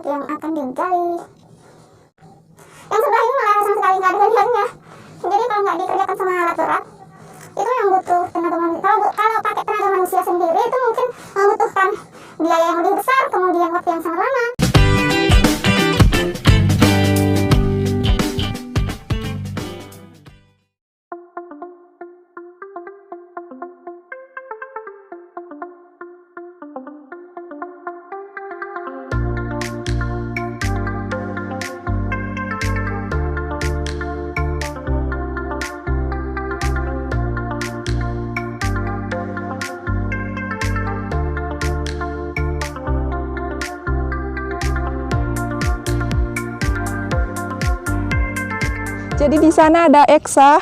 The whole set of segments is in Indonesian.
yang akan digali. Yang sebelah ini malah sama sekali nggak ada galiannya. Jadi kalau nggak dikerjakan sama alat berat, itu yang butuh tenaga manusia. Kalau pakai tenaga manusia sendiri itu mungkin membutuhkan biaya yang lebih besar, kemudian waktu yang sangat lama. Jadi di sana ada Eksa,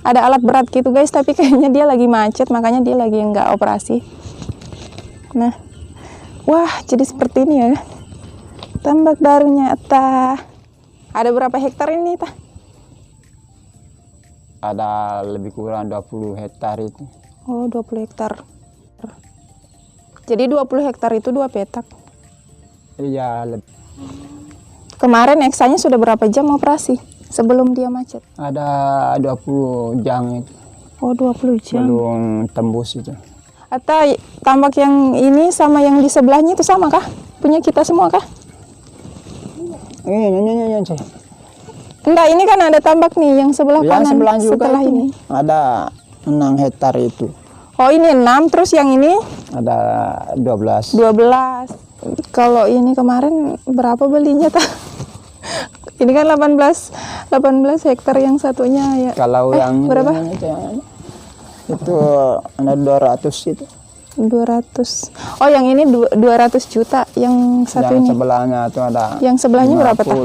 ada alat berat gitu guys, tapi kayaknya dia lagi macet, makanya dia lagi nggak operasi. Nah, wah jadi seperti ini ya, tambak barunya Ta. Ada berapa hektar ini Ta? Ada lebih kurang 20 hektar itu. Oh 20 hektar. Jadi 20 hektar itu 2 petak. Iya, lebih. Kemarin Eksanya sudah berapa jam operasi? Sebelum dia macet? Ada 20 jam itu. Oh 20 jam. Belum tembus itu. Atau tambak yang ini sama yang di sebelahnya itu sama kah? Punya kita semua kah? Iya. Enggak, ini kan ada tambak nih yang sebelah kanan Sebelah juga setelah itu. ini. Ada 6 hektar itu. Oh ini 6, terus yang ini? Ada 12. 12. Kalau ini kemarin berapa belinya Ta? Ini kan 18 hektar yang satunya ya. Kalau yang berapa? Itu ada 200 itu. 200. Oh yang ini 200 juta, yang satu Yang ini. sebelahnya itu ada. Yang sebelahnya berapa Ta?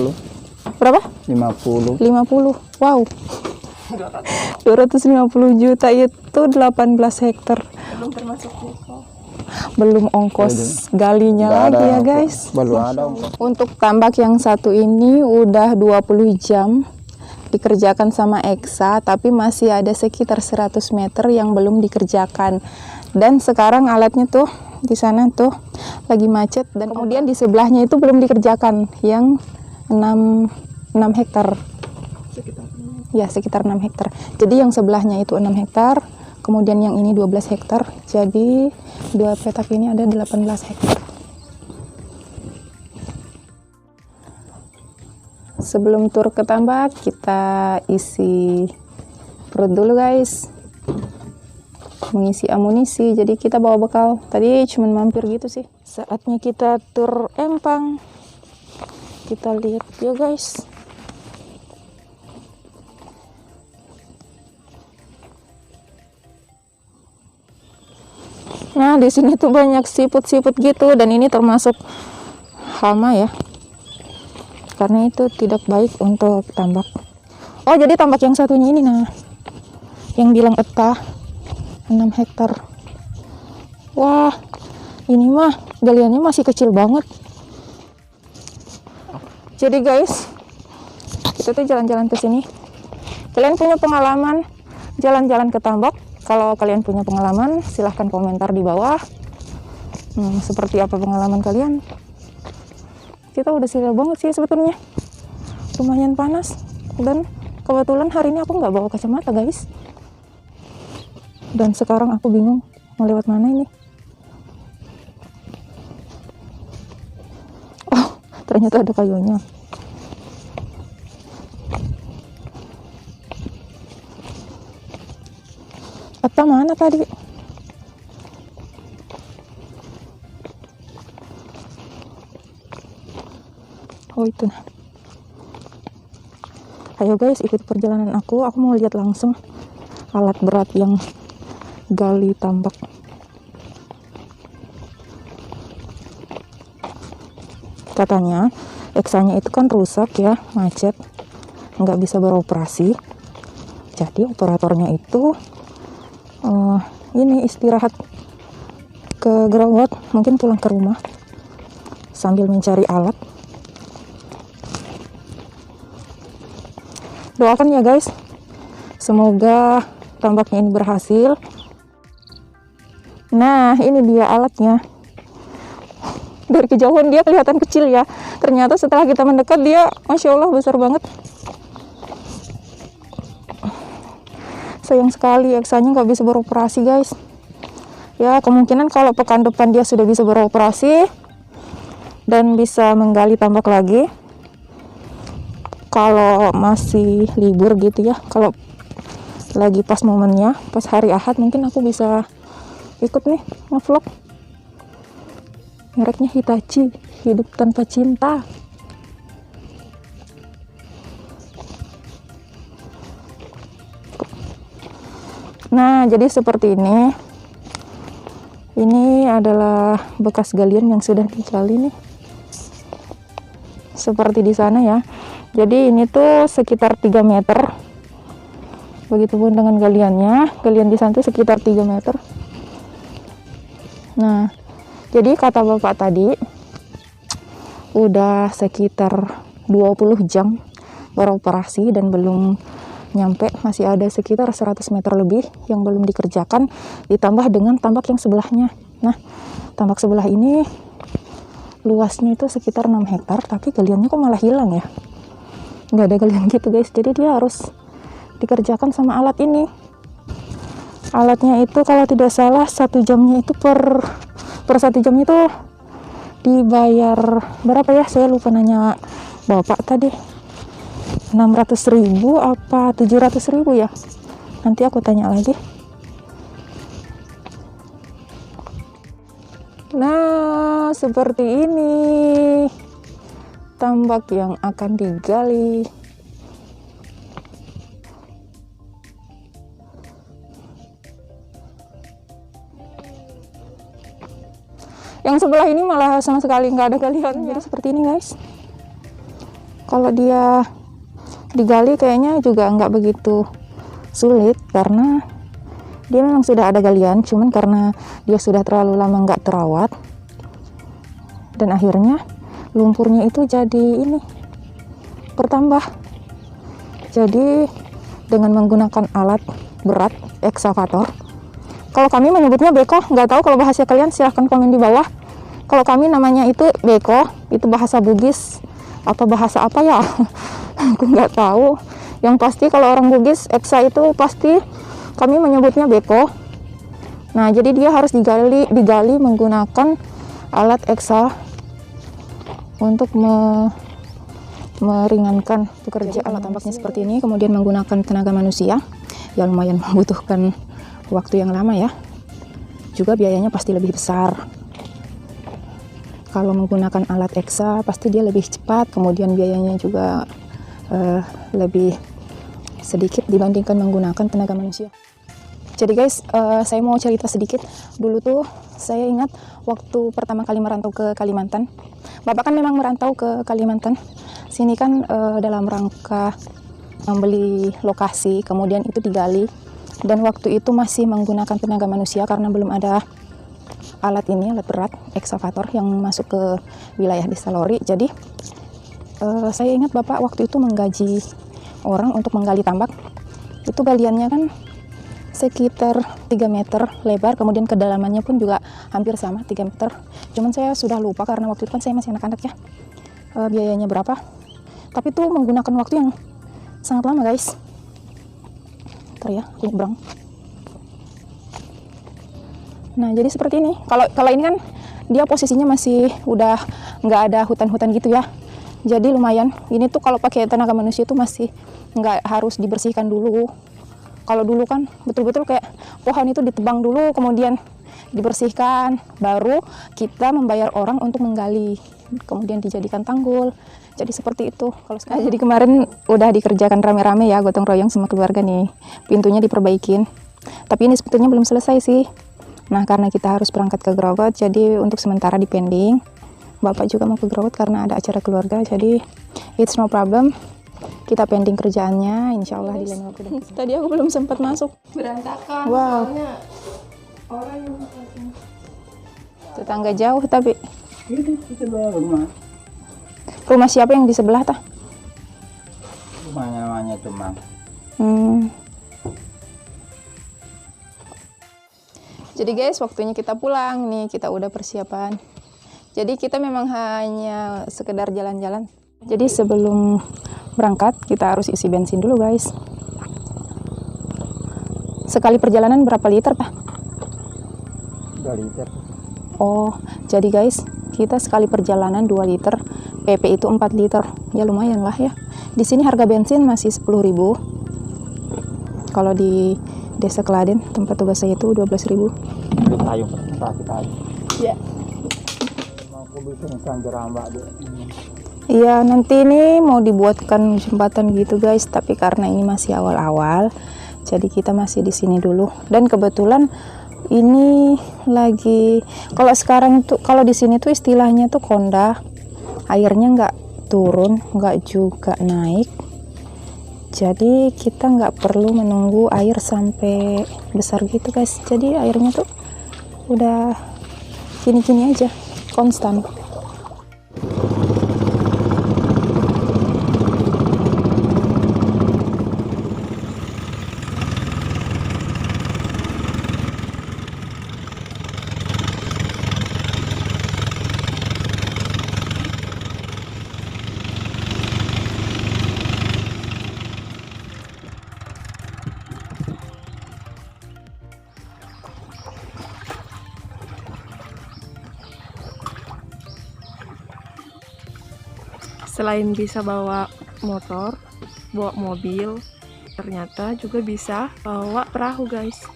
Berapa? 50. 50. Wow. 250 juta itu 18 hektar. Belum termasuk belum ongkos galinya lagi ya guys. Belum ada. Untuk tambak yang satu ini udah 20 jam dikerjakan sama Eksa, tapi masih ada sekitar 100 meter yang belum dikerjakan. Dan sekarang alatnya tuh di sana tuh lagi macet, dan kemudian di sebelahnya itu belum dikerjakan yang 6 hektar. Ya, sekitar 6 hektar. Jadi yang sebelahnya itu 6 hektar, kemudian yang ini 12 hektar. Jadi 2 petak ini ada 18 hektar. Sebelum tur ke tambak, kita isi perut dulu guys. Mengisi amunisi, jadi kita bawa bekal. Tadi cuma mampir gitu sih. Saatnya kita tur empang. Kita lihat ya guys. Nah, di sini tuh banyak siput-siput gitu, dan ini termasuk hama ya. Karena itu tidak baik untuk tambak. Oh, jadi tambak yang satunya ini nah. Yang bilang Eta 6 hektar. Wah, ini mah galiannya masih kecil banget. Jadi guys, kita tuh jalan-jalan ke sini. Kalian punya pengalaman jalan-jalan ke tambak? Kalau kalian punya pengalaman, silahkan komentar di bawah. Seperti apa pengalaman kalian? Kita udah sial banget sih sebetulnya. Lumayan panas. Dan kebetulan hari ini aku nggak bawa kacamata guys. Dan sekarang aku bingung mau lewat mana ini. Oh, ternyata ada kayunya. Apa mana tadi? Oh itu nah. Ayo guys, ikuti perjalanan aku. Aku mau lihat langsung alat berat yang gali tambak. Katanya Eksanya itu kan rusak ya, macet, nggak bisa beroperasi. Jadi operatornya itu ini istirahat ke Growot, mungkin pulang ke rumah sambil mencari alat. Doakan ya guys, semoga tambaknya ini berhasil. Nah ini dia alatnya. Dari kejauhan dia kelihatan kecil ya, ternyata setelah kita mendekat dia Masya Allah besar banget. Sayang sekali eksanya nggak bisa beroperasi guys. Ya kemungkinan kalau pekan depan dia sudah bisa beroperasi dan bisa menggali tambak lagi. Kalau masih libur gitu ya, kalau lagi pas momennya, pas hari Ahad, mungkin aku bisa ikut nih ngevlog. Mereknya Hitachi, hidup tanpa cinta. Nah, jadi seperti ini. Ini adalah bekas galian yang sudah digali nih. Seperti di sana ya. Jadi ini tuh sekitar 3 meter. Begitupun dengan galiannya. Galian di sana tuh sekitar 3 meter. Nah, jadi kata bapak tadi udah sekitar 20 jam beroperasi dan belum nyampe, masih ada sekitar 100 meter lebih yang belum dikerjakan, ditambah dengan tambak yang sebelahnya. Nah, tambak sebelah ini luasnya itu sekitar 6 hektar, tapi galiannya kok malah hilang ya, nggak ada galian gitu guys. Jadi dia harus dikerjakan sama alat ini. Alatnya itu kalau tidak salah 1 jamnya itu per 1 jamnya itu dibayar berapa ya, saya lupa nanya bapak tadi, 600.000 apa 700.000 ya, nanti aku tanya lagi. Nah, seperti ini tambak yang akan digali. Yang sebelah ini malah sama sekali nggak ada galian. Jadi seperti ini guys. Kalau dia digali kayaknya juga nggak begitu sulit karena dia memang sudah ada galian, cuman karena dia sudah terlalu lama nggak terawat dan akhirnya lumpurnya itu jadi ini bertambah. Jadi dengan menggunakan alat berat ekskavator, kalau kami menyebutnya beko, nggak tahu kalau bahasa kalian, silahkan komen di bawah. Kalau kami namanya itu beko, itu bahasa Bugis atau bahasa apa ya aku nggak tahu. Yang pasti kalau orang Bugis eksa itu pasti kami menyebutnya beko. Nah, jadi dia harus digali menggunakan alat eksa untuk meringankan pekerjaan. Alat tambaknya seperti ini, kemudian menggunakan tenaga manusia ya, lumayan membutuhkan waktu yang lama ya, juga biayanya pasti lebih besar. Kalau menggunakan alat eksa pasti dia lebih cepat, kemudian biayanya juga lebih sedikit dibandingkan menggunakan tenaga manusia. Jadi guys, saya mau cerita sedikit. Dulu tuh saya ingat waktu pertama kali merantau ke Kalimantan. Bapak kan memang merantau ke Kalimantan. Sini kan dalam rangka membeli lokasi, kemudian itu digali. Dan waktu itu masih menggunakan tenaga manusia karena belum ada alat ini, alat berat, ekskavator yang masuk ke wilayah Desa Lori. Jadi saya ingat Bapak waktu itu menggaji orang untuk menggali tambak. Itu galiannya kan sekitar 3 meter lebar, kemudian kedalamannya pun juga hampir sama 3 meter. Cuman saya sudah lupa karena waktu itu kan saya masih anak-anak ya, biayanya berapa. Tapi itu menggunakan waktu yang sangat lama guys. Ntar ya, nyebrang. Nah, jadi seperti ini. Kalau ini kan dia posisinya masih udah nggak ada hutan-hutan gitu ya. Jadi lumayan. Ini tuh kalau pakai tenaga manusia itu masih nggak harus dibersihkan dulu. Kalau dulu kan betul-betul kayak pohon itu ditebang dulu, kemudian dibersihkan, baru kita membayar orang untuk menggali, kemudian dijadikan tanggul. Jadi seperti itu. Kalau sekarang, jadi kemarin udah dikerjakan rame-rame ya, gotong royong sama keluarga nih. Pintunya diperbaikin. Tapi ini sebetulnya belum selesai sih. Nah, karena kita harus berangkat ke Grogol, jadi untuk sementara dipending. Bapak juga mau ke Grogol karena ada acara keluarga, jadi it's no problem. Kita pending kerjaannya, insya Allah di lain waktu. Tadi aku belum sempat masuk. Berantakan. Wow. Orang yang Tetangga jauh tapi. Itu sebelah rumah. Rumah siapa yang di sebelah tah? Rumahnya namanya Tumang. Jadi guys, waktunya kita pulang nih. Kita udah persiapan Jadi kita memang hanya sekedar jalan-jalan. Jadi sebelum berangkat kita harus isi bensin dulu guys. Sekali perjalanan berapa liter Pak? 2 liter. Oh, jadi guys, kita sekali perjalanan 2 liter, PP itu 4 liter. Ya lumayan lah ya. Di sini harga bensin masih 10.000. Kalau di Desa Kladen, tempat tugas saya itu 12.000. Tayung kita. Ya. Mau bisa ngkan jerambak dia. Iya, nanti ini mau dibuatkan jembatan gitu guys, tapi karena ini masih awal-awal, jadi kita masih di sini dulu. Dan kebetulan ini lagi, kalau sekarang tuh, kalau di sini tuh istilahnya tuh konda, airnya nggak turun, nggak juga naik. Jadi kita nggak perlu menunggu air sampai besar gitu guys. Jadi airnya tuh udah gini-gini aja, konstan. selain bisa bawa motor, bawa mobil, ternyata juga bisa bawa perahu guys.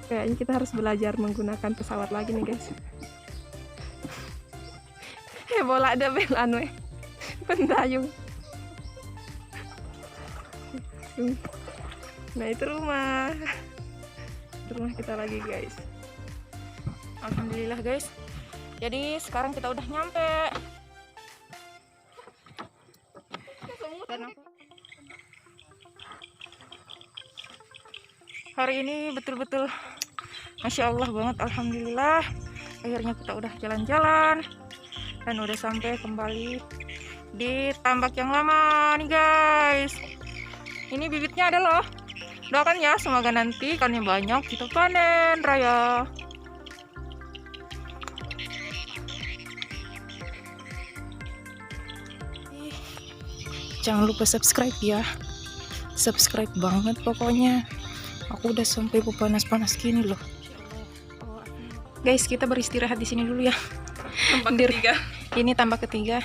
Kayaknya kita harus belajar menggunakan pesawat lagi nih guys. Bola ada belan weh, pendayung. Nah itu rumah kita lagi guys. Alhamdulillah guys. Jadi sekarang kita udah nyampe. Hari ini betul-betul Masya Allah banget, Alhamdulillah. Akhirnya kita udah jalan-jalan dan udah sampai kembali di tambak yang lama nih guys. Ini bibitnya ada loh. Doakan ya, semoga nanti ikannya banyak kita panen raya. Jangan lupa subscribe ya. Subscribe banget pokoknya. Aku udah sampai panas-panas gini loh. Guys, kita beristirahat di sini dulu ya. Tambak ketiga. Ini tambak ketiga.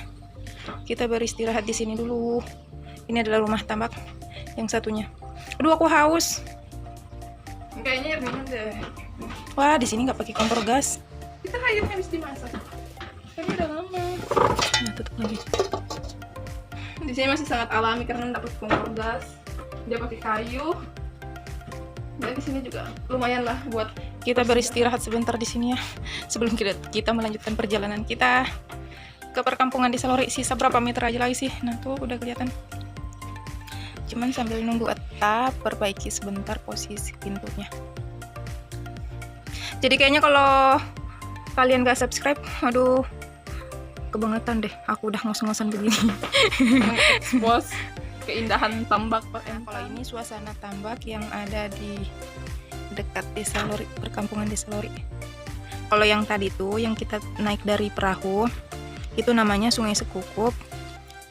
Kita beristirahat di sini dulu. Ini adalah rumah tambak yang satunya. Aduh, aku haus. Kayaknya air minum deh. Wah, di sini nggak pakai kompor gas. Kita airnya habis dimasak. Tapi udah lama. Nah, tutup lagi. Di sini masih sangat alami karena dapat kompor gas. Dia pakai kayu. Dan di sini juga lumayan lah buat Kita beristirahat sebentar di sini ya. Sebelum kita melanjutkan perjalanan kita ke perkampungan Desa Lori. Sisa berapa meter aja lagi sih? Nah, tuh udah kelihatan. Cuman sambil nunggu Ata perbaiki sebentar posisi pintunya. Jadi kayaknya kalau kalian gak subscribe, aduh, kebangetan deh. Aku udah ngos-ngosan begini. mengekspos keindahan tambak Pak. Kalau ini suasana tambak yang ada di dekat Desa Lori, perkampungan Desa Lori. Kalau yang tadi tuh yang kita naik dari perahu, itu namanya Sungai Sekukup.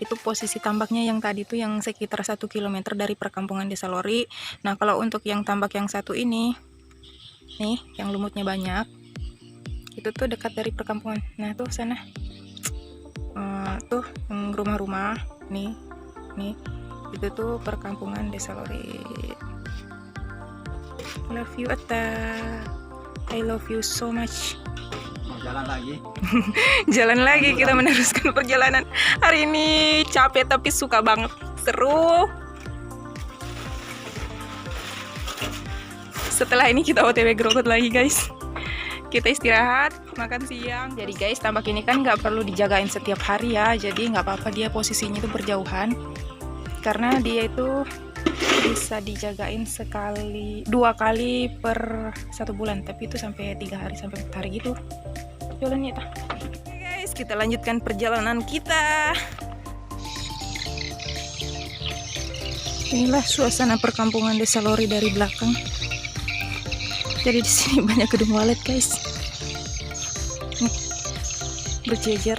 Itu posisi tambaknya yang tadi tuh yang sekitar 1 km dari perkampungan Desa Lori. Nah, kalau untuk yang tambak yang satu ini, nih, yang lumutnya banyak, itu tuh dekat dari perkampungan. Nah, tuh sana. Tuh yang rumah-rumah, nih, itu tuh perkampungan Desa Lori. Love you Atta, I love you so much. Mau jalan lagi. Jalan lagi, kita meneruskan perjalanan. Hari ini capek tapi suka banget, seru. Setelah ini kita OTW Grogot lagi guys. Kita istirahat, makan siang. Jadi guys, tambak ini kan nggak perlu dijagain setiap hari ya. Jadi nggak apa-apa dia posisinya itu berjauhan. Karena dia itu bisa dijagain 2 kali per 1 bulan. Tapi itu sampai 3 hari sampai 4 hari gitu. Jalannya itu. Oke guys, kita lanjutkan perjalanan kita. Inilah suasana perkampungan Desa Lori dari belakang. Jadi di sini banyak gedung walet guys. Nih, berjejer.